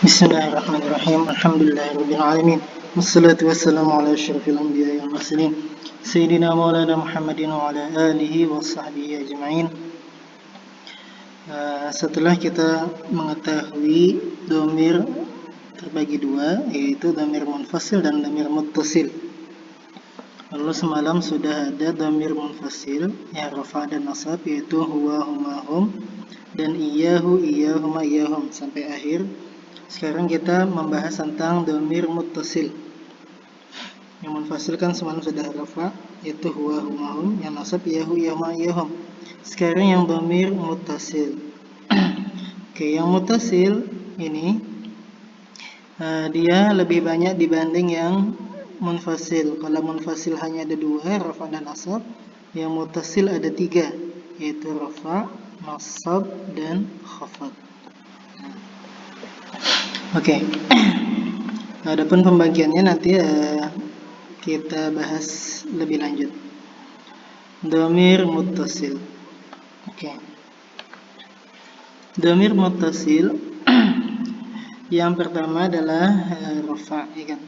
Bismillahirrahmanirrahim. Alhamdulillahirabbil alamin. Wassalatu wassalamu ala asyrafil anbiya'i wal mursalin sayyidina maulana Muhammadin wa ala alihi wa sahbihi ajma'in. Setelah kita mengetahui dhamir terbagi dua, yaitu dhamir munfasil dan dhamir muttasil. Lalu semalam sudah ada dhamir munfasil yang rafa dan nasab, yaitu huwa, huma, hum, dan iyyahu, iyyahuma, iyyahum sampai akhir. Sekarang kita membahas tentang dhamir muttasil. Yang munfasil kan semalam sudah rafa, yaitu huwa, huma, hum, yang nasab iyyahu, iyyahuma, iyyahum. Sekarang yang dhamir muttasil. Oke, yang muttasil ini dia lebih banyak dibanding yang munfasil. Kalau munfasil hanya ada dua, rafa dan nasab. Yang muttasil ada tiga, yaitu rafa, nasab, dan khafad. Oke. Adapun pembagiannya nanti kita bahas lebih lanjut. Dhamir muttasil. Oke. Dhamir muttasil yang pertama adalah rafa, ya kan?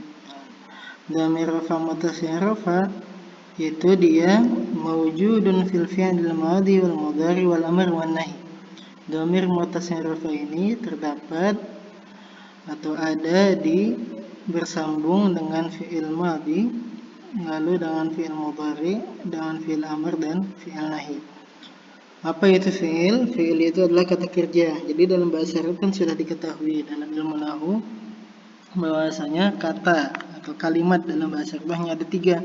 Dhamir rafa muttasil rafa yaitu dia mawjudun fil fi'lil madhi wal mudhari wal amr wan nahi. Dhamir muttasil rafa ini terdapat atau ada di bersambung dengan fi'il madhi, lalu dengan fi'il mudhari, dengan fi'il amr dan fi'il nahi. Apa itu fi'il? Fi'il itu adalah kata kerja. Jadi dalam bahasa Arab kan sudah diketahui dalam ilmu nahwu bahwasanya kata atau kalimat dalam bahasa Arab hanya ada tiga.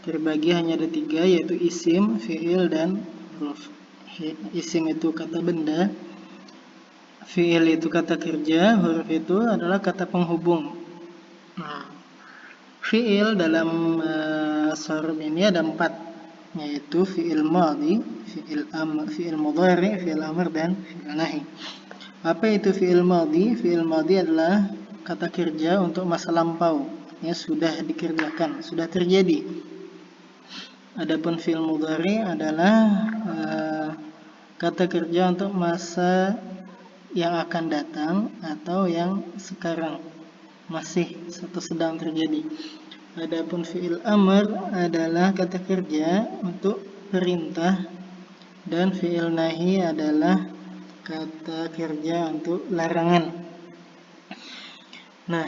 Terbagi hanya ada tiga, yaitu isim, fi'il, dan huruf. Isim itu kata benda, fi'il itu kata kerja, huruf itu adalah kata penghubung. Nah, fi'il dalam Arab ini ada empat, yaitu fi'il madhi, fi'il mudhari, fi'il amr, dan fi'il nahi. Apa itu fi'il madhi? Fi'il madhi adalah kata kerja untuk masa lampau, ya, sudah dikerjakan, sudah terjadi. Adapun fi'il mudhari adalah kata kerja untuk masa yang akan datang atau yang sekarang masih atau sedang terjadi. Adapun fi'il amr adalah kata kerja untuk perintah, dan fi'il nahi adalah kata kerja untuk larangan. Nah,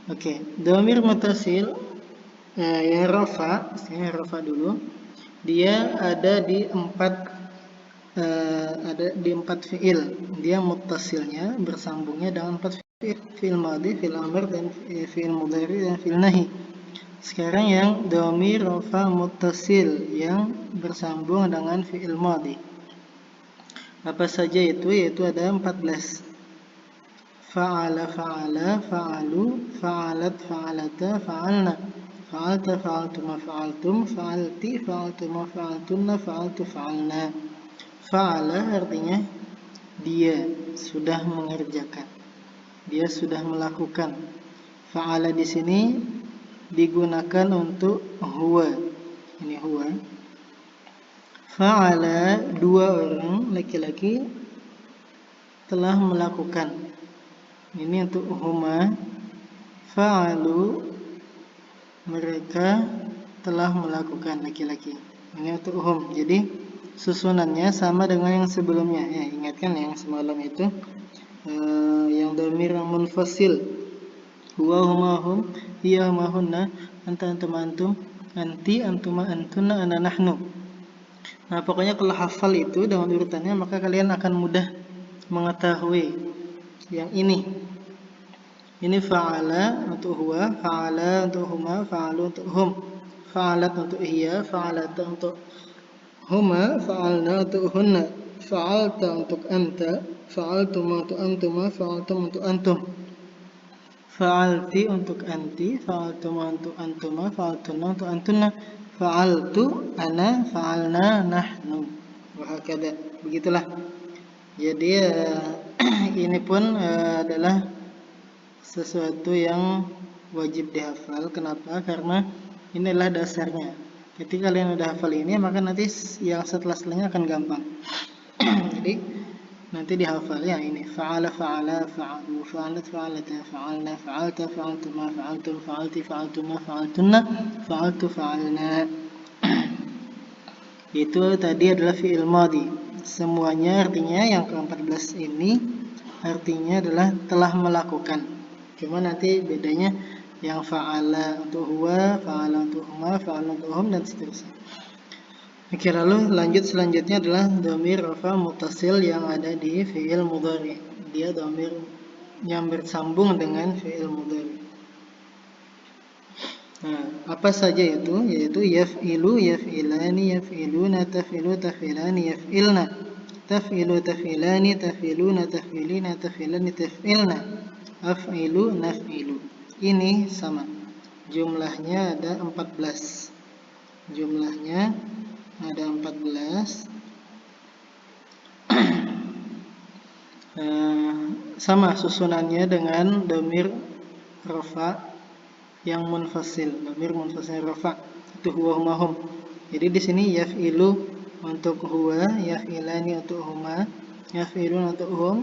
oke. Dhamir muttasil yang rafa, saya rafa dulu. Dia ada di empat fi'il. Dia muttasilnya bersambungnya dengan empat fi'il. Fi'il madhi, fi'il amr, dan fi'il mudhari, dan fi'il nahi. Sekarang yang dhamir rafa muttasil yang bersambung dengan fi'il madhi. Apa saja itu? Yaitu ada 14. Fa'ala, fa'ala, fa'alu, fa'alat, fa'alata, fa'alna, fa'alta, fa'altuma, fa'altum, fa'alti, fa'altuma, fa'altunna, fa'altu, fa'alna. Fa'ala artinya dia sudah mengerjakan, dia sudah melakukan. Fa'ala di sini digunakan untuk huwa. Ini huwa. Fa'ala, dua orang laki-laki telah melakukan. Ini untuk huma. Fa'alu, mereka telah melakukan, laki-laki. Ini untuk hum. Jadi susunannya sama dengan yang sebelumnya. Ya, ingatkan yang semalam itu yang dhamir munfasil. Huwa, huma, hum, hiya, huma, hunna, anta, antum, antum, anti, antuma, antunna, ana, nahnu. Nah, pokoknya kalau hafal itu dengan urutannya, maka kalian akan mudah mengetahui yang ini. Ini fa'ala untuk huwa, fa'ala untuk huma, fa'alu untuk hum, fa'alat untuk hiya, fa'alata untuk huma, fa'alna untuk hunna, fa'alta untuk anta, fa'altuma untuk antuma, fa'altum untuk antum, fa'alti untuk anti, fa'altuma untuk antuma, fa'altunna untuk antunna, fa'altu ana, fa'alna nahnu, wahakadha. Begitulah. Jadi ini pun adalah sesuatu yang wajib dihafal. Kenapa? Karena inilah dasarnya. Ketika kalian udah hafal ini, maka nanti yang setelahnya akan gampang. Jadi nanti dihafal ya. Ini fa'ala fa'ala fa'alu fa'alat fa'alata fa'alna fa'alta fa'altuma fa'altum fa'alti fa'altuma fa'altunna fa'altu fa'alna. Itu tadi adalah fi'il madhi. Semuanya artinya yang ke-14 ini artinya adalah telah melakukan. Cuma nanti bedanya yang fa'ala untuk huwa, fa'ala untuk huma, fa'ala untuk hum, dan seterusnya. Oke, lalu lanjut selanjutnya adalah dhamir rafa muttasil yang ada di fi'il mudhari. Dia dhamir yang bersambung dengan fi'il mudhari. Nah, apa saja itu? Yaitu yaf'ilu, yaf'ilani, yaf'iluna, taf'ilu, taf'ilani, yaf'ilna, taf'ilu, taf'ilani, taf'iluna, taf'ilina, taf'ilani, taf'ilna, af'ilu, naf'ilu. Ini sama. Jumlahnya ada 14. Jumlahnya ada 14. Sama susunannya dengan dhamir rafa yang munfasil, dhamir munfasil rafa itu huwa huma hum. Jadi di sini yaf'ilu untuk huwa, yaf'ilani untuk huma, yaf'ilun untuk hum,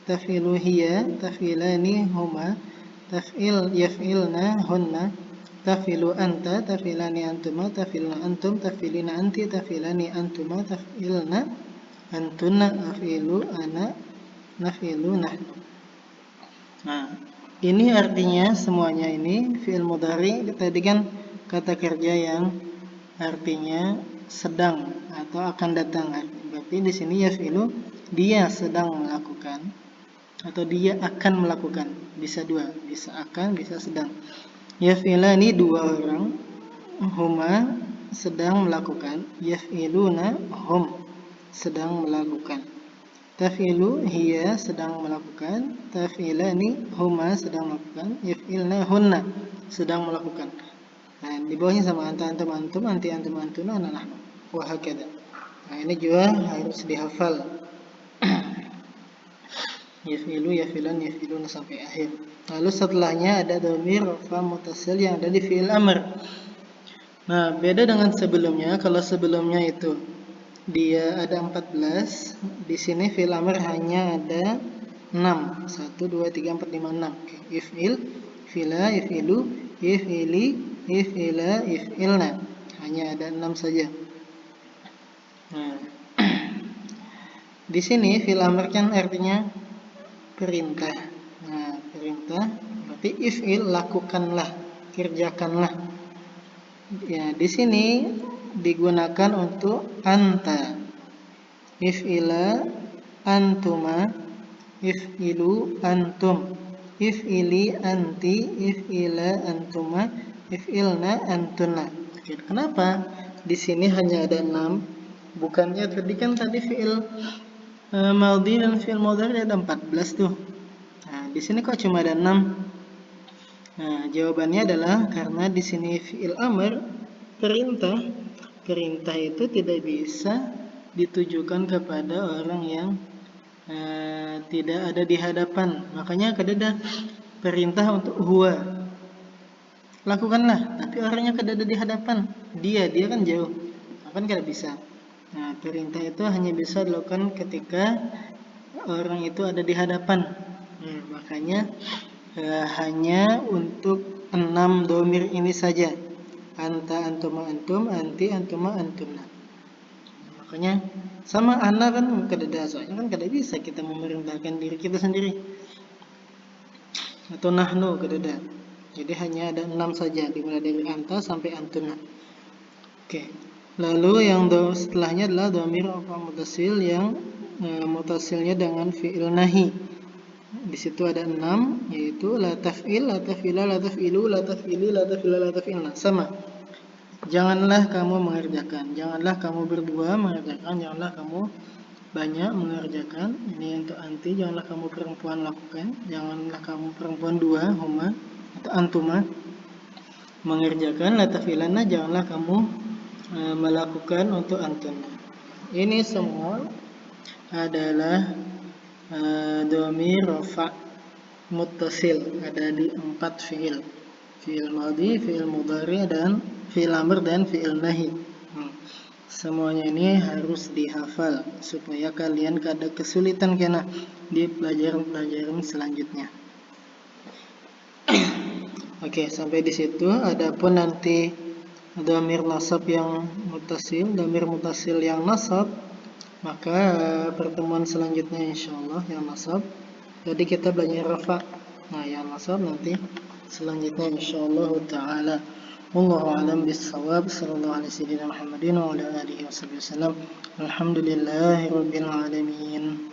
taf'ilu hiya, taf'ilani huma, taf'il yaf'ilna hunna, taf'ilu anta, taf'ilani antuma, taf'ilna antum, taf'ilina anti, taf'ilani antuma, taf'ilna antunna, af'ilu ana, naf'ilu nahnu. Nah, ini artinya semuanya ini fi'il mudhari. Tadi kan kata kerja yang artinya sedang atau akan datang. Berarti di sini yaf'ilu dia sedang melakukan atau dia akan melakukan. Bisa dua, bisa akan, bisa sedang. Yaf'ilani dua orang, huma sedang melakukan, yaf'iluna hum sedang melakukan. Taf'ilu hiya sedang melakukan, taf'ilani huma sedang melakukan, yaf'ilna hunna sedang melakukan. Nah, di bawahnya sama anta antum antum, anti antum antuna, ana nahnu, wa hakadha. Nah, ini juga harus dihafal. Yaf'ilu, yaf'ilan, yaf'iluna sampai akhir. Lalu setelahnya ada dhamir rafa muttasil yang ada di fi'il amr. Nah, beda dengan sebelumnya. Kalau sebelumnya itu dia ada 14, di sini fi'il amr hanya ada 6. 1 2 3 4 5 6. Oke. If'il, fila, if'ilu, if'ili, if'ila, if'ilna. Hanya ada 6 saja. Nah, di sini fi'il amr kan artinya perintah. Nah, perintah berarti if'il, lakukanlah, kerjakanlah. Ya, di sini digunakan untuk anta, if'ila, antuma, if'ilu, antum, if'ili, anti, if'ila, antuma, if'ilna, antunna. Kenapa di sini hanya ada 6? Bukannya tadi kan fi'il madhi dan fi'il mudhari ada 14 tuh. Nah, di sini kok cuma ada 6? Nah, jawabannya adalah karena di sini fi'il amr, perintah. Perintah itu tidak bisa ditujukan kepada orang yang tidak ada di hadapan. Makanya ada perintah untuk huwa, lakukanlah, tapi orangnya kada ada di hadapan. Dia kan jauh, kan kada bisa. Nah, perintah itu hanya bisa dilakukan ketika orang itu ada di hadapan. Makanya hanya untuk 6 dhamir ini saja. Anta, antuma, antum, anti, antuma, antumna. Makanya sama ana kan kada ada, soalnya kan kada bisa kita memerintahkan diri kita sendiri. Atau nahnu kada ada. Jadi hanya ada 6 saja, dimulai dari anta sampai antuna. Oke. Lalu yang setelahnya adalah dhamir rafa muttasil yang muttasilnya dengan fi'il nahi. Di situ ada 6, yaitu la taf'il, la taf'ila, la taf'ilu, la taf'ili, la taf'ila, la taf'ilna. Sama. Janganlah kamu mengerjakan, janganlah kamu berdua mengerjakan, janganlah kamu banyak mengerjakan. Ini untuk anti, janganlah kamu perempuan lakukan, janganlah kamu perempuan dua, huma atau antuma mengerjakan. La taf'ilana, janganlah kamu melakukan untuk antum. Ini semua adalah dhamir rafa muttasil, ada di 4 fi'il. Fi'il madhi, fi'il mudhari, dan fi'il amr, dan fi'il nahi. Semuanya ini harus dihafal supaya kalian kada kesulitan kena di pelajaran-pelajaran selanjutnya. Oke, sampai di situ. Adapun nanti dhamir nasab yang mutasil, dhamir mutasil yang nasab, maka pertemuan selanjutnya insyaallah yang nasab. Jadi kita belajar rafa. Nah, yang nasab nanti selanjutnya insyaallah taala. Wallahu a'lam bis-shawab. Sallallahu alaihi wasallam Muhammadin wa ala alihi wasallam. Alhamdulillahirabbil alamin.